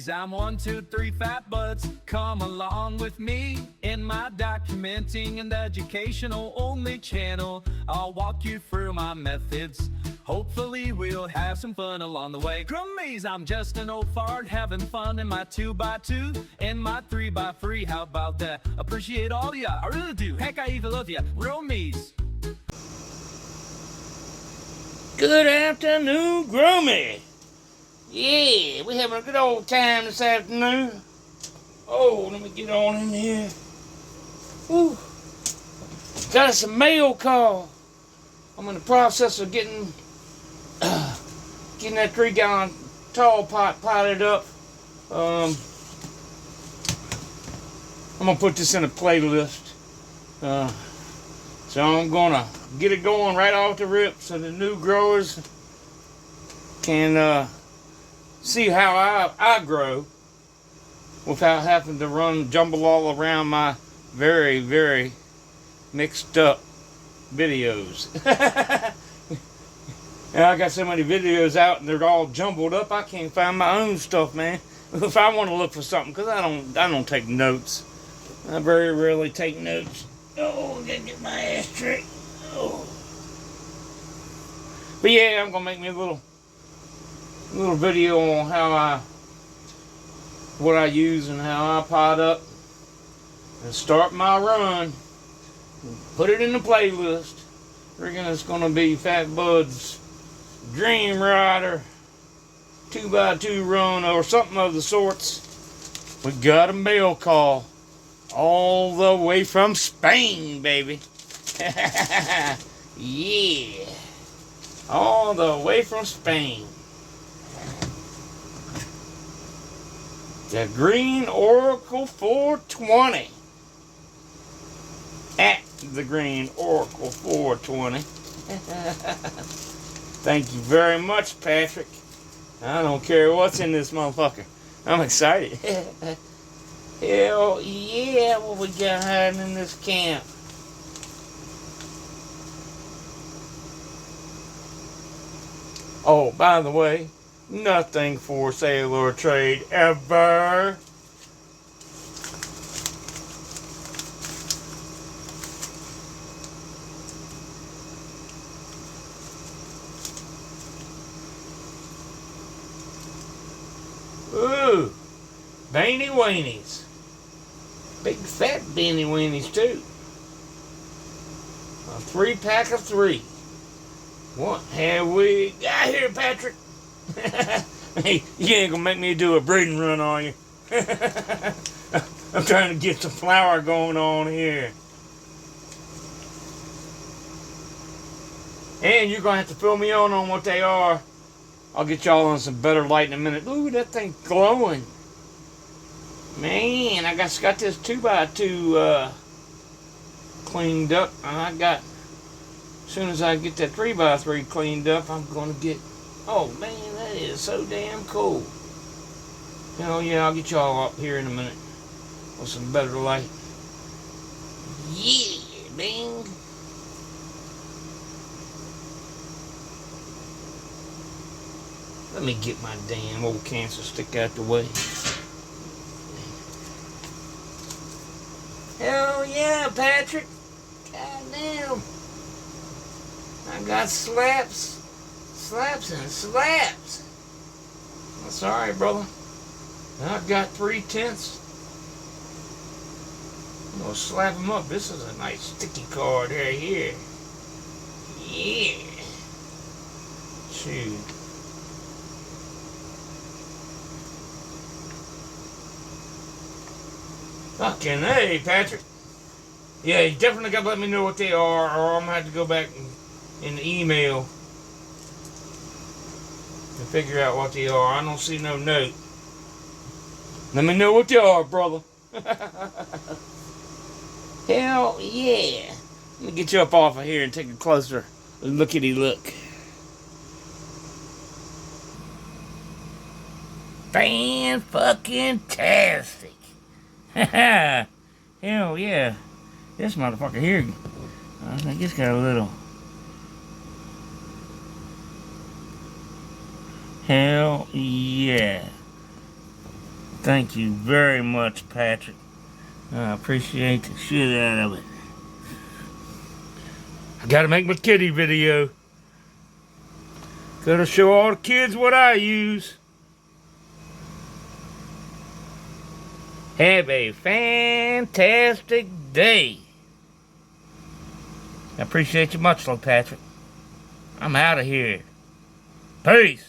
I'm 1, 2, 3 fat buds. Come along with me in my documenting and educational only channel. I'll walk you through my methods. Hopefully we'll have some fun along the way. Grummies, I'm just an old fart having fun in my 2x2 and my 3x3. How about that? Appreciate all ya, I really do. Heck, I even love ya. Grummies. Good afternoon, Grummy. Yeah, we having a good old time this afternoon. Oh, let me get on in here. Woo. Got us a mail call. I'm in the process of getting that 3-gallon tall pot potted up. I'm gonna put this in a playlist. So I'm gonna get it going right off the rip so the new growers can see how I grow without having to jumble all around my very, very mixed up videos. And I got so many videos out and they're all jumbled up, I can't find my own stuff, man. If I want to look for something, because I don't take notes. I very rarely take notes. Oh, I gotta get my ass straight. Oh. But yeah, I'm gonna make me a little video on what I use and how I pot up and start my run. Put it in the playlist. Reckon it's gonna be Fat Bud's Dream Rider 2x2 run or something of the sorts. We got a mail call all the way from Spain, baby. Yeah, all the way from Spain. The Green Oracle 420. At the Green Oracle 420. Thank you very much, Patrick. I don't care what's in this motherfucker. I'm excited. Hell yeah, what we got hiding in this camp? Oh, by the way, nothing for sale or trade ever. Ooh, beanie weenies. Big fat beanie weenies too. A 3-pack of 3. What have we got here, Patrick? Hey, you ain't gonna make me do a breeding run on you. I'm trying to get some flower going on here. And you're gonna have to fill me on what they are. I'll get y'all on some better light in a minute. Ooh, that thing's glowing. Man, I got this 2x2 cleaned up. And as soon as I get that 3x3 cleaned up, I'm gonna get, oh man, that is so damn cool. Hell yeah, I'll get y'all up here in a minute with some better light. Yeah, man. Let me get my damn old cancer stick out the way. Hell yeah, Patrick. Goddamn. I got slaps and slaps. That's alright, brother. I've got 3/10. I'm gonna slap them up. This is a nice sticky card right here. Yeah. Shoot. Fucking hey, Patrick. Yeah, you definitely gotta let me know what they are, or I'm gonna have to go back in the email to figure out what they are. I don't see no note. Let me know what they are, brother. Hell yeah. Let me get you up off of here and take a closer lookity look. Fan-fucking-tastic. Hell yeah. This motherfucker here, I think it's got a little. Hell yeah. Thank you very much, Patrick. I appreciate the shit out of it. I gotta make my kitty video. Gotta show all the kids what I use. Have a fantastic day. I appreciate you much, Patrick. I'm out of here. Peace.